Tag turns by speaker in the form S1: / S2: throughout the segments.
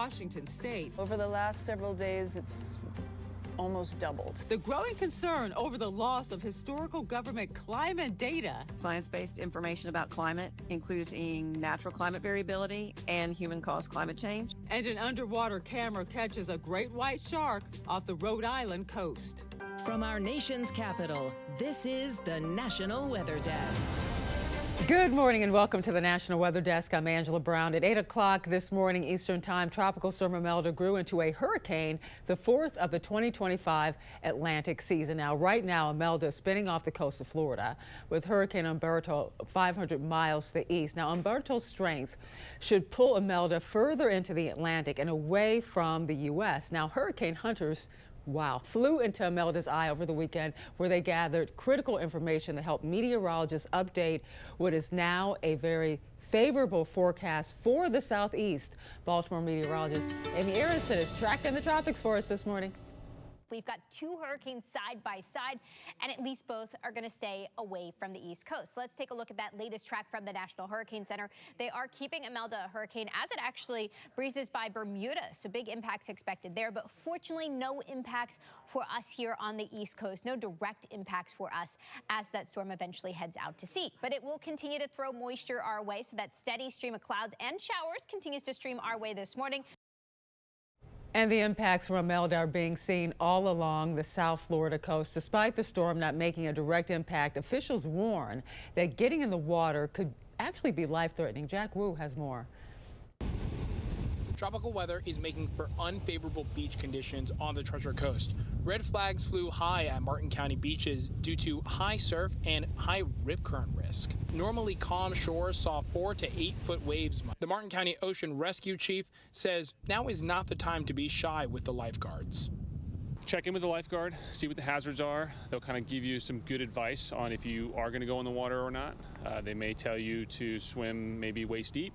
S1: Washington state.
S2: Over the last several days, it's almost doubled.
S1: The growing concern over the loss of historical government climate data.
S3: Science-based information about climate, including natural climate variability and human-caused climate change.
S1: And an underwater camera catches a great white shark off the Rhode Island coast.
S4: From our nation's capital, this is the National Weather Desk.
S1: Good morning and welcome to the National Weather Desk. I'm Angela Brown. At 8 o'clock this morning Eastern Time, Tropical Storm Imelda grew into a hurricane, the fourth of the 2025 Atlantic season. Now, right now, Imelda is spinning off the coast of Florida with Hurricane Humberto 500 miles to the east. Now, Humberto's strength should pull Imelda further into the Atlantic and away from the U.S. Now, hurricane hunters flew into Imelda's eye over the weekend, where they gathered critical information that helped meteorologists update what is now a very favorable forecast for the southeast. Baltimore meteorologist Amy Aronson is tracking the tropics for us this morning.
S5: We've got two hurricanes side by side, and at least both are going to stay away from the East Coast. Let's take a look at that latest track from the National Hurricane Center. They are keeping Imelda a hurricane as it actually breezes by Bermuda, so big impacts expected there. But fortunately, no impacts for us here on the East Coast. No direct impacts for us as that storm eventually heads out to sea. But it will continue to throw moisture our way, so that steady stream of clouds and showers continues to stream our way this morning.
S1: And the impacts from Imelda are being seen all along the South Florida coast. Despite the storm not making a direct impact, officials warn that getting in the water could actually be life-threatening. Jack Wu has more.
S6: Tropical weather is making for unfavorable beach conditions on the Treasure Coast. Red flags flew high at Martin County beaches due to high surf and high rip current risk. Normally calm shores saw 4 to 8 foot waves. The Martin County Ocean Rescue Chief says now is not the time to be shy with the lifeguards.
S7: Check in with the lifeguard, see what the hazards are. They'll kind of give you some good advice on if you are going to go in the water or not. They may tell you to swim maybe waist deep.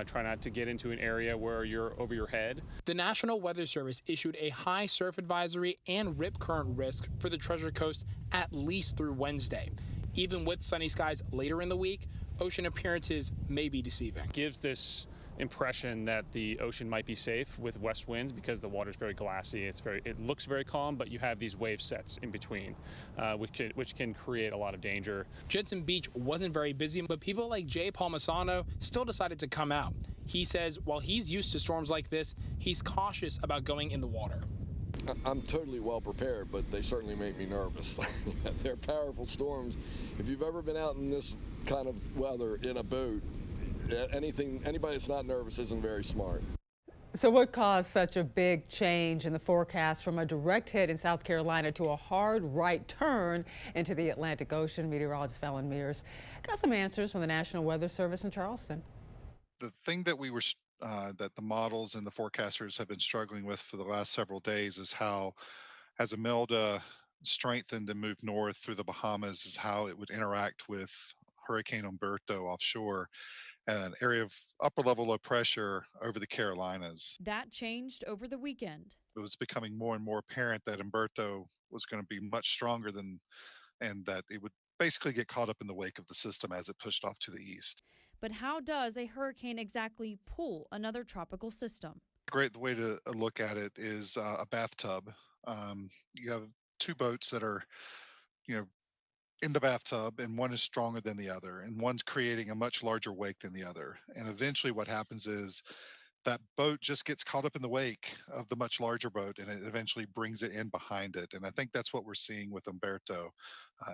S7: Try not to get into an area where you're over your head.
S6: The National Weather Service issued a high surf advisory and rip current risk for the Treasure Coast at least through Wednesday. Even with sunny skies later in the week, ocean appearances may be deceiving.
S7: Gives this impression that the ocean might be safe with west winds because the water's very glassy. It looks very calm, but you have these wave sets in between, which can create a lot of danger.
S6: Jensen Beach wasn't very busy, but people like Jay Palmisano still decided to come out. He says while he's used to storms like this, he's cautious about going in the water.
S8: I'm totally well prepared, but they certainly make me nervous. They're powerful storms. If you've ever been out in this kind of weather in a boat, anybody that's not nervous isn't very smart.
S1: So what caused such a big change in the forecast from a direct hit in South Carolina to a hard right turn into the Atlantic Ocean? Meteorologist Fallon Mears got some answers from the National Weather Service in Charleston.
S9: The thing that that the models and the forecasters have been struggling with for the last several days is how, as Imelda strengthened and moved north through the Bahamas, is how it would interact with Hurricane Humberto offshore, an area of upper level low pressure over the Carolinas.
S10: That changed over the weekend.
S9: It was becoming more and more apparent that Humberto was going to be much stronger and that it would basically get caught up in the wake of the system as it pushed off to the east.
S10: But how does a hurricane exactly pull another tropical system?
S9: The way to look at it is a bathtub. You have two boats that are, in the bathtub, and one is stronger than the other, and one's creating a much larger wake than the other. And eventually what happens is that boat just gets caught up in the wake of the much larger boat, and it eventually brings it in behind it. And I think that's what we're seeing with Humberto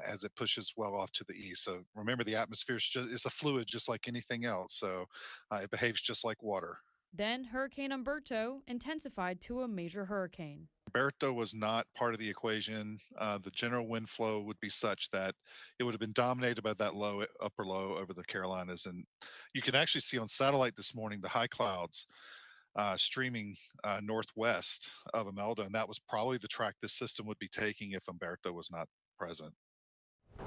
S9: as it pushes well off to the east. So remember, the atmosphere is a fluid just like anything else, so it behaves just like water.
S10: Then Hurricane Humberto intensified to a major hurricane.
S9: Humberto was not part of the equation. The general wind flow would be such that it would have been dominated by that upper low over the Carolinas. And you can actually see on satellite this morning the high clouds streaming northwest of Imelda, and that was probably the track this system would be taking if Humberto was not present.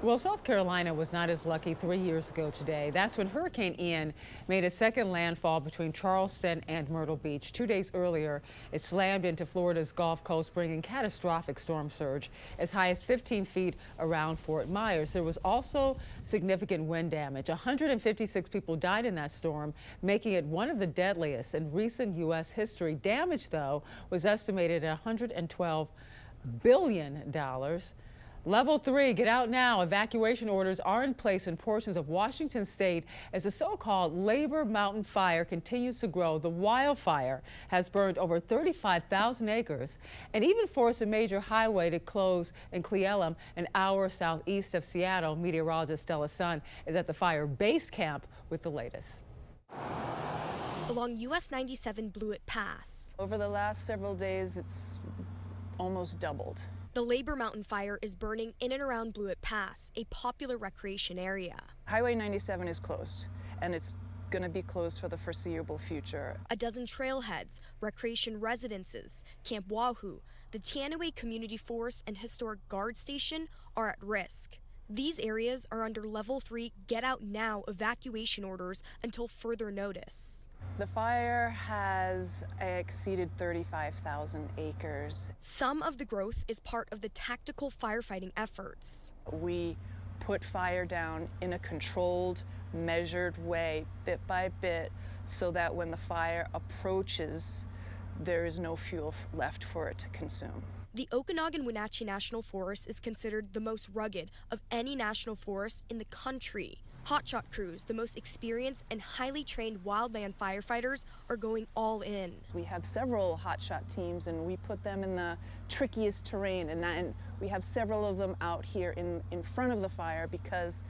S1: Well, South Carolina was not as lucky 3 years ago today. That's when Hurricane Ian made a second landfall between Charleston and Myrtle Beach. 2 days earlier, it slammed into Florida's Gulf Coast, bringing catastrophic storm surge as high as 15 feet around Fort Myers. There was also significant wind damage. 156 people died in that storm, making it one of the deadliest in recent U.S. history. Damage, though, was estimated at $112 billion. Level 3, get out now. Evacuation orders are in place in portions of Washington state as the so-called Labor Mountain fire continues to grow. The wildfire has burned over 35,000 acres and even forced a major highway to close in Cle Elum, an hour southeast of Seattle. Meteorologist Stella Sun is at the fire base camp with the latest.
S11: Along US 97 Blewett Pass.
S2: Over the last several days, it's almost doubled.
S11: The Labor Mountain fire is burning in and around Blewett Pass, a popular recreation area.
S2: Highway 97 is closed, and it's going to be closed for the foreseeable future.
S11: A dozen trailheads, recreation residences, Camp Wahoo, the Teanaway Community Forest and Historic Guard Station are at risk. These areas are under Level 3 Get Out Now evacuation orders until further notice.
S2: The fire has exceeded 35,000 acres.
S11: Some of the growth is part of the tactical firefighting efforts.
S2: We put fire down in a controlled, measured way, bit by bit, so that when the fire approaches, there is no fuel left for it to consume.
S11: The Okanagan-Wenatchee National Forest is considered the most rugged of any national forest in the country. Hotshot crews, the most experienced and highly trained wildland firefighters, are going all in.
S2: We have several hotshot teams, and we put them in the trickiest terrain, and we have several of them out here in front of the fire because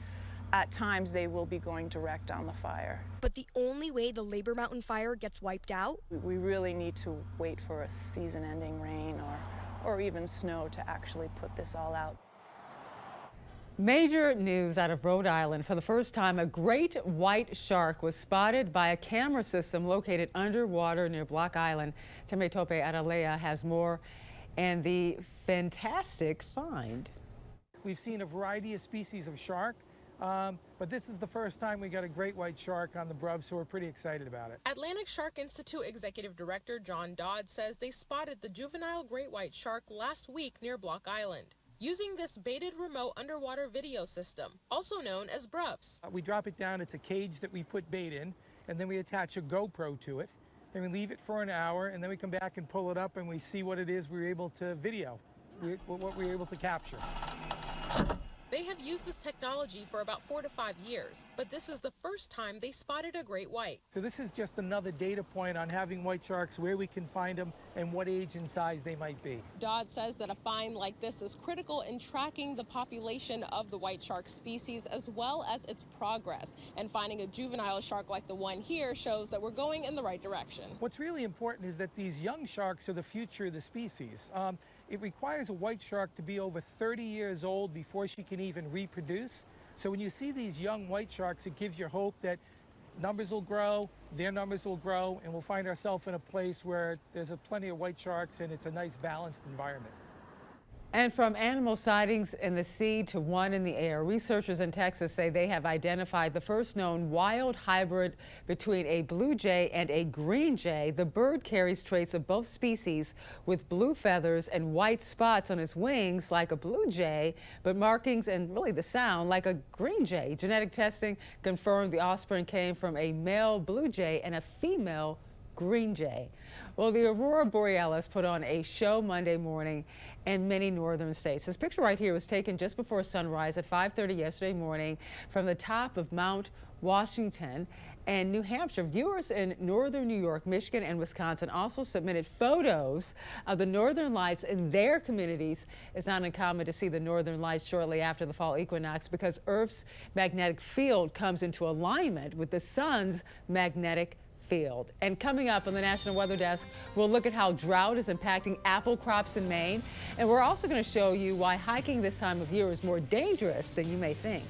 S2: at times they will be going direct on the fire.
S11: But the only way the Labor Mountain fire gets wiped out?
S2: We really need to wait for a season-ending rain or even snow to actually put this all out.
S1: Major news out of Rhode Island. For the first time, a great white shark was spotted by a camera system located underwater near Block Island. Temetope Adalea has more and the fantastic find.
S12: We've seen a variety of species of shark, but this is the first time we got a great white shark on the Bruv, so we're pretty excited about it.
S13: Atlantic Shark Institute Executive Director John Dodd says they spotted the juvenile great white shark last week near Block Island, using this baited remote underwater video system, also known as Bruvs.
S12: We drop it down, it's a cage that we put bait in, and then we attach a GoPro to it, and we leave it for an hour, and then we come back and pull it up and we see what it is we were able to video, what we were able to capture.
S13: They have used this technology for about 4 to 5 years, but this is the first time they spotted a great white.
S12: So this is just another data point on having white sharks, where we can find them, and what age and size they might be.
S13: Dodd says that a find like this is critical in tracking the population of the white shark species as well as its progress. And finding a juvenile shark like the one here shows that we're going in the right direction.
S12: What's really important is that these young sharks are the future of the species. It requires a white shark to be over 30 years old before she can even reproduce. So when you see these young white sharks, it gives you hope that numbers will grow, their numbers will grow, and we'll find ourselves in a place where there's plenty of white sharks and it's a nice balanced environment.
S1: And from animal sightings in the sea to one in the air, researchers in Texas say they have identified the first known wild hybrid between a blue jay and a green jay. The bird carries traits of both species, with blue feathers and white spots on its wings like a blue jay, but markings and really the sound like a green jay. Genetic testing confirmed the offspring came from a male blue jay and a female green jay. Well, the Aurora Borealis put on a show Monday morning in many northern states. This picture right here was taken just before sunrise at 5:30 yesterday morning from the top of Mount Washington and New Hampshire. Viewers in northern New York, Michigan, and Wisconsin also submitted photos of the northern lights in their communities. It's not uncommon to see the northern lights shortly after the fall equinox because Earth's magnetic field comes into alignment with the sun's magnetic field. And coming up on the National Weather Desk, we'll look at how drought is impacting apple crops in Maine. And we're also going to show you why hiking this time of year is more dangerous than you may think.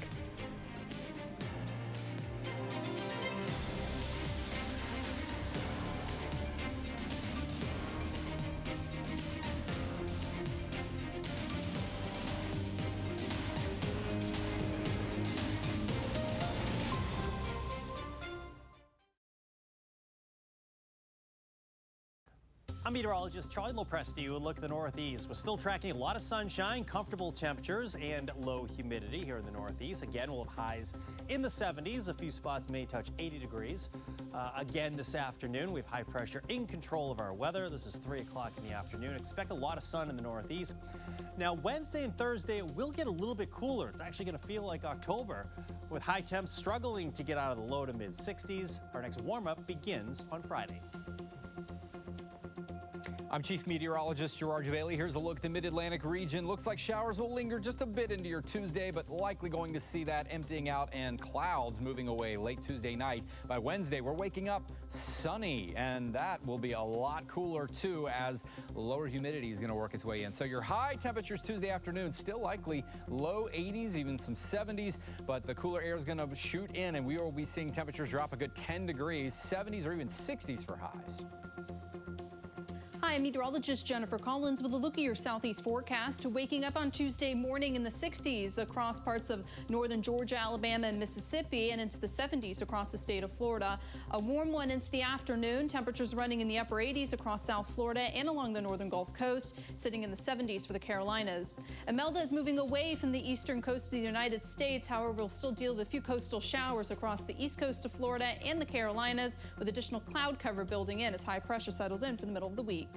S14: I'm meteorologist Charlie Lopresti. A look at the Northeast. We're still tracking a lot of sunshine, comfortable temperatures, and low humidity here in the Northeast. Again, we'll have highs in the 70s. A few spots may touch 80 degrees. Again, this afternoon, we have high pressure in control of our weather. This is 3 o'clock in the afternoon. Expect a lot of sun in the Northeast. Now, Wednesday and Thursday, it will get a little bit cooler. It's actually going to feel like October, with high temps struggling to get out of the low to mid 60s. Our next warm-up begins on Friday.
S15: I'm Chief Meteorologist Gerard Javeli. Here's a look at the Mid-Atlantic region. Looks like showers will linger just a bit into your Tuesday, but likely going to see that emptying out and clouds moving away late Tuesday night. By Wednesday, we're waking up sunny, and that will be a lot cooler too as lower humidity is going to work its way in. So your high temperatures Tuesday afternoon still likely low 80s, even some 70s, but the cooler air is going to shoot in, and we will be seeing temperatures drop a good 10 degrees, 70s or even 60s for highs.
S10: Hi, I'm meteorologist Jennifer Collins with a look at your southeast forecast. Waking up on Tuesday morning in the 60s across parts of northern Georgia, Alabama, and Mississippi, and into the 70s across the state of Florida. A warm one into the afternoon. Temperatures running in the upper 80s across South Florida and along the northern Gulf Coast, sitting in the 70s for the Carolinas. Imelda is moving away from the eastern coast of the United States. However, we'll still deal with a few coastal showers across the east coast of Florida and the Carolinas, with additional cloud cover building in as high pressure settles in for the middle of the week.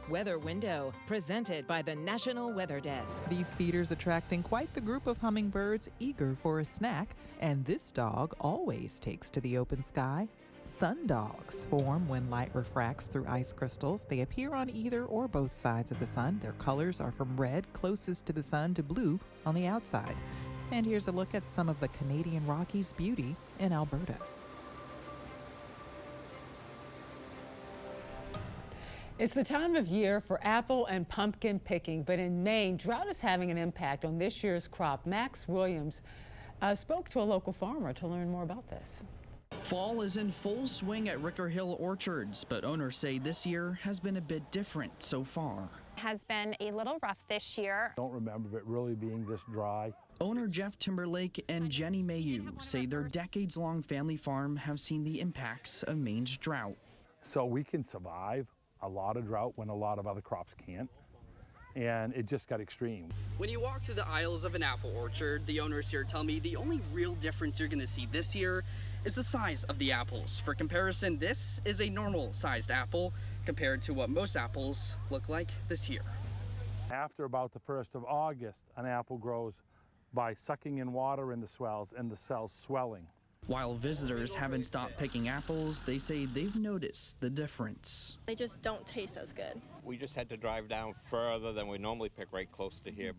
S4: Weather Window, presented by the National Weather Desk.
S16: These feeders attracting quite the group of hummingbirds eager for a snack, and this dog always takes to the open sky. Sundogs form when light refracts through ice crystals. They appear on either or both sides of the sun. Their colors are from red closest to the sun to blue on the outside. And here's a look at some of the Canadian Rockies' beauty in Alberta.
S1: It's the time of year for apple and pumpkin picking, but in Maine, drought is having an impact on this year's crop. Max Williams spoke to a local farmer to learn more about this.
S17: Fall is in full swing at Ricker Hill Orchards, but owners say this year has been a bit different so far.
S18: Has been a little rough this year.
S19: Don't remember it really being this dry.
S17: Owner Jeff Timberlake and Jenny Mayu say their decades-long family farm have seen the impacts of Maine's drought.
S19: So we can survive a lot of drought when a lot of other crops can't, and it just got extreme.
S20: When you walk through the aisles of an apple orchard, the owners here tell me the only real difference you're going to see this year is the size of the apples. For comparison, this is a normal-sized apple compared to what most apples look like this year.
S19: After about the 1st of August, an apple grows by sucking in water in the swells and the cells swelling.
S17: While visitors haven't stopped picking apples, they say they've noticed the difference.
S21: They just don't taste as good.
S22: We just had to drive down further than we normally pick right close to here.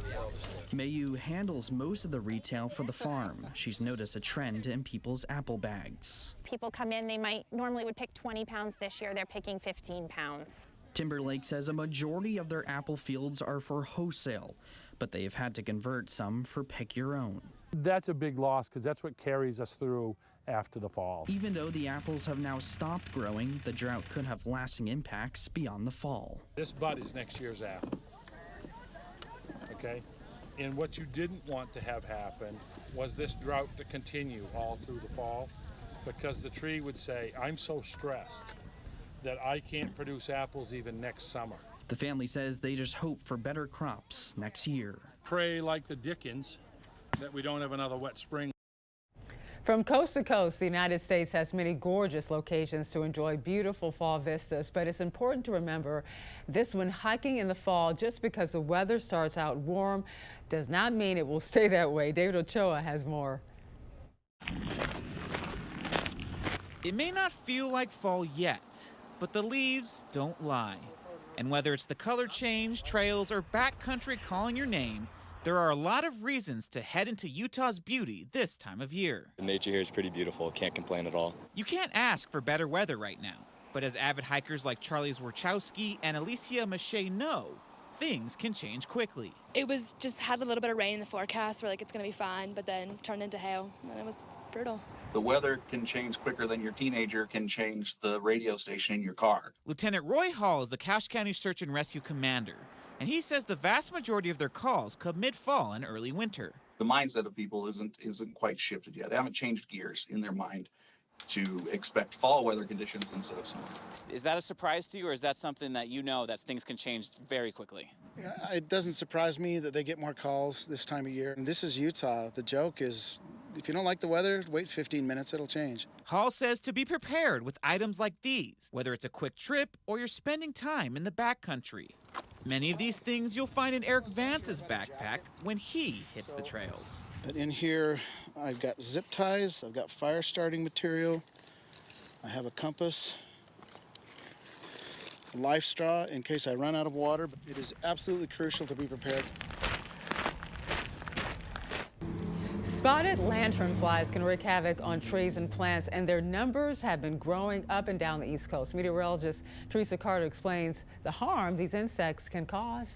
S17: Mayu handles most of the retail for the farm. She's noticed a trend in people's apple bags.
S18: People come in, they might normally would pick 20 pounds this year, they're picking 15 pounds.
S17: Timberlake says a majority of their apple fields are for wholesale, but they have had to convert some for pick your own.
S19: That's a big loss because that's what carries us through after the fall.
S17: Even though the apples have now stopped growing, the drought could have lasting impacts beyond the fall.
S23: This bud is next year's apple, okay? And what you didn't want to have happen was this drought to continue all through the fall, because the tree would say, I'm so stressed that I can't produce apples even next summer.
S17: The family says they just hope for better crops next year.
S23: Pray like the Dickens that we don't have another wet spring.
S1: From coast to coast, the United States has many gorgeous locations to enjoy beautiful fall vistas, but it's important to remember this: when hiking in the fall, just because the weather starts out warm does not mean it will stay that way. David Ochoa has more.
S3: It may not feel like fall yet, but the leaves don't lie. And whether it's the color change, trails, or backcountry calling your name, there are a lot of reasons to head into Utah's beauty this time of year.
S5: The nature here is pretty beautiful. Can't complain at all.
S3: You can't ask for better weather right now, but as avid hikers like Charlie Zwarchowski and Alicia Mache know, things can change quickly.
S21: It was just had a little bit of rain in the forecast. We're like, it's going to be fine, but then turned into hail, and it was brutal.
S24: The weather can change quicker than your teenager can change the radio station in your car.
S3: Lieutenant Roy Hall is the Cache County Search and Rescue Commander, and he says the vast majority of their calls come mid-fall and early winter.
S24: The mindset of people isn't quite shifted yet. They haven't changed gears in their mind to expect fall weather conditions instead of summer.
S25: Is that a surprise to you, or is that something that you know that things can change very quickly?
S26: It doesn't surprise me that they get more calls this time of year. And this is Utah. The joke is, if you don't like the weather, wait 15 minutes, it'll change.
S3: Hall says to be prepared with items like these, whether it's a quick trip or you're spending time in the backcountry. Many of these things you'll find in Eric Vance's backpack when he hits the trails.
S26: But in here, I've got zip ties, I've got fire starting material, I have a compass, a life straw in case I run out of water. But it is absolutely crucial to be prepared.
S1: Spotted lanternflies can wreak havoc on trees and plants, and their numbers have been growing up and down the East Coast. Meteorologist Teresa Carter explains the harm these insects can cause.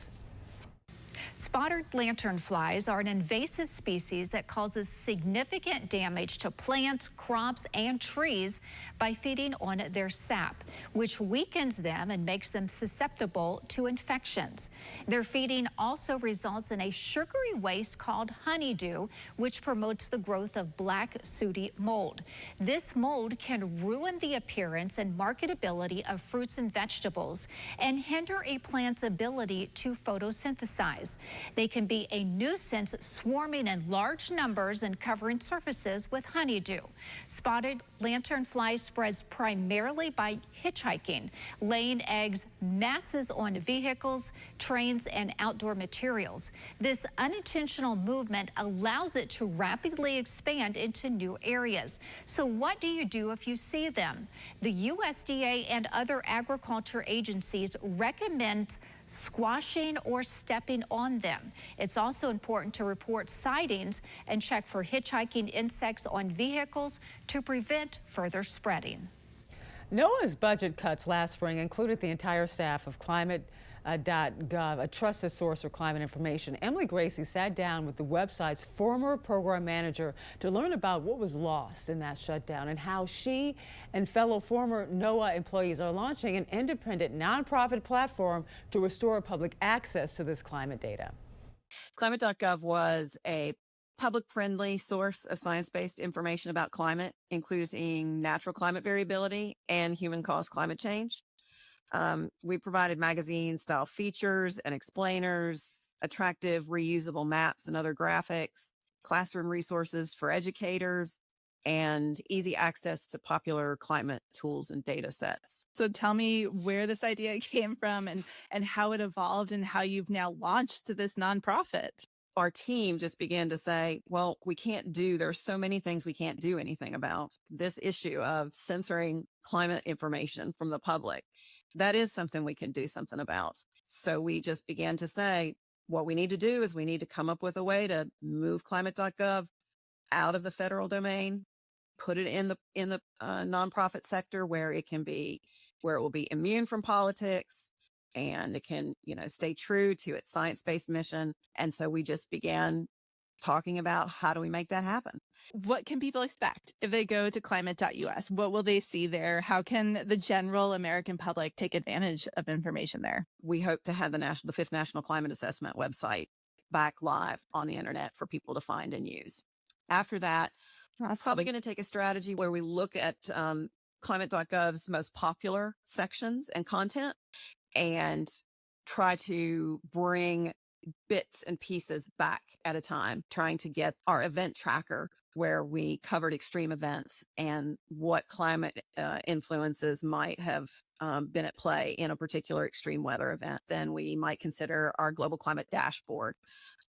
S27: Spotted lanternflies are an invasive species that causes significant damage to plants, crops, and trees by feeding on their sap, which weakens them and makes them susceptible to infections. Their feeding also results in a sugary waste called honeydew, which promotes the growth of black sooty mold. This mold can ruin the appearance and marketability of fruits and vegetables and hinder a plant's ability to photosynthesize. They can be a nuisance, swarming in large numbers and covering surfaces with honeydew. Spotted lanternfly spreads primarily by hitchhiking, laying eggs masses on vehicles, trains, and outdoor materials. This unintentional movement allows it to rapidly expand into new areas. So what do you do if you see them? The USDA and other agriculture agencies recommend squashing or stepping on them. It's also important to report sightings and check for hitchhiking insects on vehicles to prevent further spreading.
S1: NOAA's budget cuts last spring included the entire staff of Climate.gov, a trusted source for climate information. Emily Gracie sat down with the website's former program manager to learn about what was lost in that shutdown and how she and fellow former NOAA employees are launching an independent nonprofit platform to restore public access to this climate data.
S28: Climate.gov was a public-friendly source of science-based information about climate, including natural climate variability and human-caused climate change. We provided magazine-style features and explainers, attractive reusable maps and other graphics, classroom resources for educators, and easy access to popular climate tools and data sets.
S29: So tell me where this idea came from and how it evolved and how you've now launched this nonprofit.
S28: Our team just began to say, well, there's so many things we can't do anything about. This issue of censoring climate information from the public, that is something we can do something about. So we just began to say, what we need to do is we need to come up with a way to move climate.gov out of the federal domain, put it in the nonprofit sector where it will be immune from politics, and it can, stay true to its science-based mission. And so we just began talking about how do we make that happen.
S29: What can people expect if they go to climate.us? What will they see there? How can the general American public take advantage of information there?
S28: We hope to have the Fifth National Climate Assessment website back live on the internet for people to find and use. After that, probably going to take a strategy where we look at climate.gov's most popular sections and content and try to bring bits and pieces back at a time, trying to get our event tracker where we covered extreme events and what climate influences might have been at play in a particular extreme weather event. Then we might consider our global climate dashboard,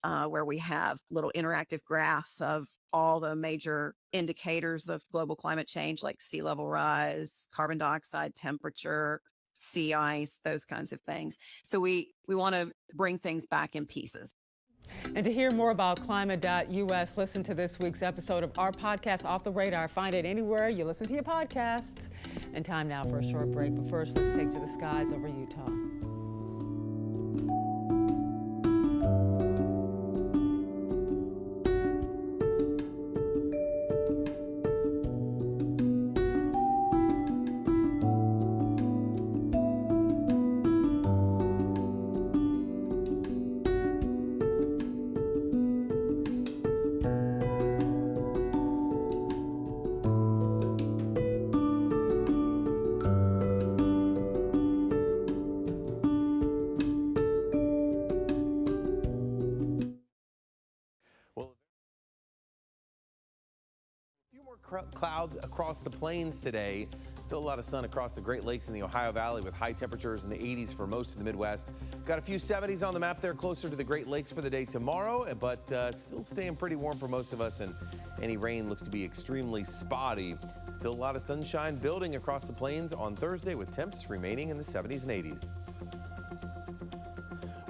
S28: where we have little interactive graphs of all the major indicators of global climate change, like sea level rise, carbon dioxide, temperature, sea ice, those kinds of things. So we want to bring things back in pieces.
S1: And to hear more about climate.us, listen to this week's episode of our podcast, Off the Radar. Find it anywhere you listen to your podcasts. And time now for a short break. But first, let's take to the skies over Utah.
S2: Clouds across the plains today. Still a lot of sun across the Great Lakes and the Ohio Valley with high temperatures in the 80s for most of the Midwest. Got a few 70s on the map there closer to the Great Lakes for the day tomorrow, but still staying pretty warm for most of us, and any rain looks to be extremely spotty. Still a lot of sunshine building across the plains on Thursday with temps remaining in the 70s and 80s.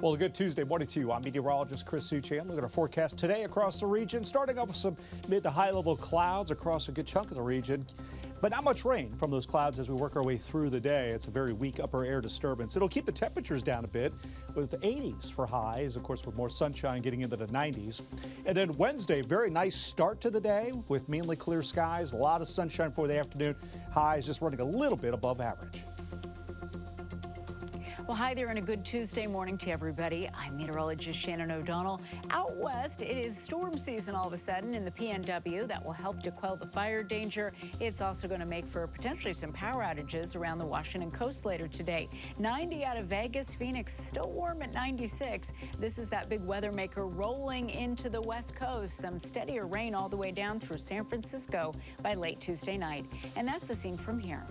S6: Well, a good Tuesday morning to you. I'm meteorologist Chris Suchan. Look at our forecast today across the region, starting off with some mid to high level clouds across a good chunk of the region, but not much rain from those clouds as we work our way through the day. It's a very weak upper air disturbance. It'll keep the temperatures down a bit with the 80s for highs, of course, with more sunshine getting into the 90s. And then Wednesday, very nice start to the day with mainly clear skies, a lot of sunshine for the afternoon. Highs just running a little bit above average.
S7: Well, hi there and a good Tuesday morning to everybody. I'm meteorologist Shannon O'Donnell. Out west, it is storm season all of a sudden in the PNW. That will help to quell the fire danger. It's also going to make for potentially some power outages around the Washington coast later today. 90 out of Vegas, Phoenix still warm at 96. This is that big weather maker rolling into the west coast. Some steadier rain all the way down through San Francisco by late Tuesday night. And that's the scene from here.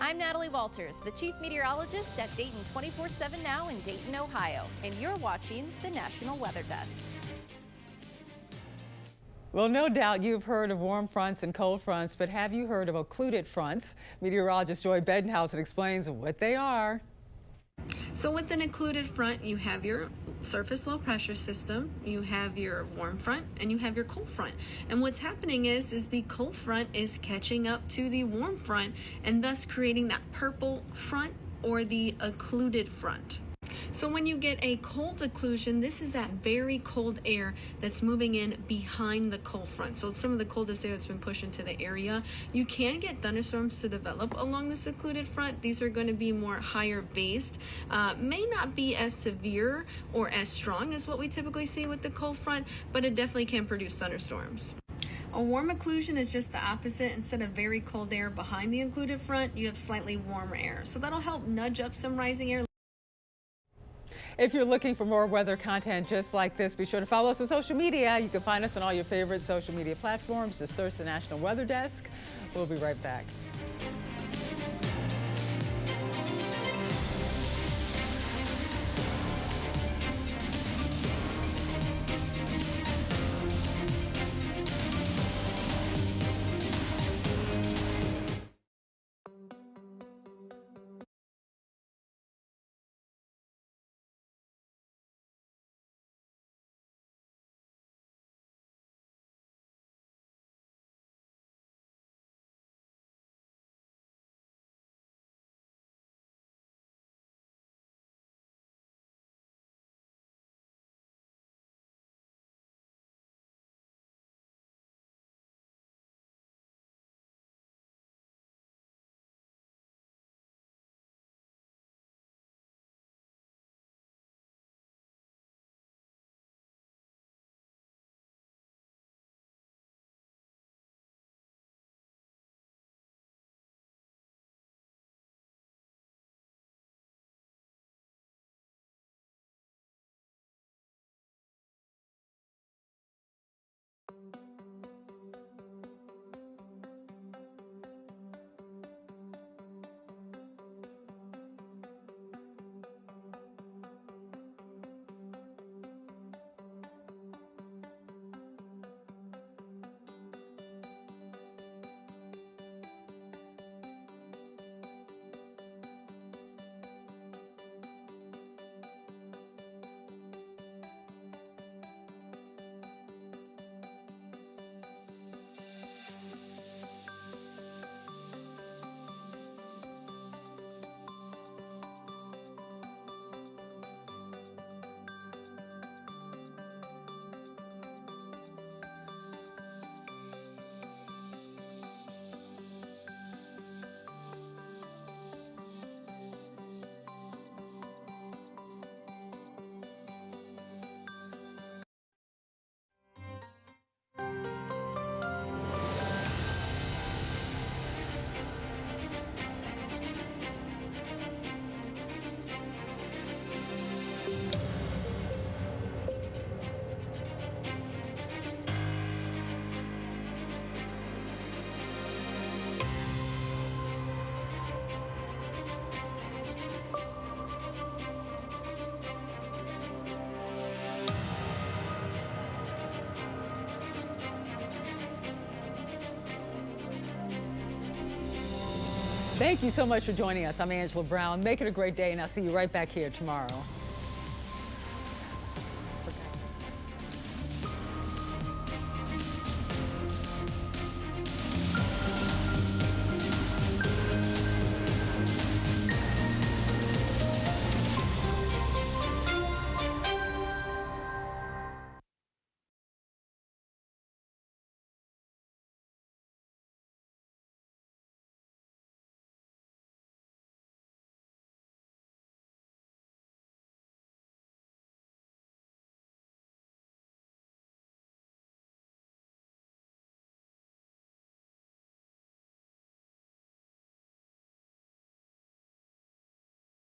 S8: I'm Natalie Walters, the Chief Meteorologist at Dayton 24/7 Now in Dayton, Ohio, and you're watching the National Weather Desk.
S1: Well, no doubt you've heard of warm fronts and cold fronts, but have you heard of occluded fronts? Meteorologist Joy Bedenhausen explains what they are.
S9: So with an occluded front, you have your surface low pressure system, you have your warm front, and you have your cold front. And what's happening is the cold front is catching up to the warm front and thus creating that purple front or the occluded front. So when you get a cold occlusion, this is that very cold air that's moving in behind the cold front. So it's some of the coldest air that's been pushed into the area. You can get thunderstorms to develop along this occluded front. These are going to be more higher based, may not be as severe or as strong as what we typically see with the cold front, but it definitely can produce thunderstorms. A warm occlusion is just the opposite. Instead of very cold air behind the occluded front, you have slightly warmer air. So that'll help nudge up some rising air.
S1: If you're looking for more weather content just like this, be sure to follow us on social media. You can find us on all your favorite social media platforms. Just search the National Weather Desk. We'll be right back. Thank you so much for joining us. I'm Angela Brown. Make it a great day, and I'll see you right back here tomorrow.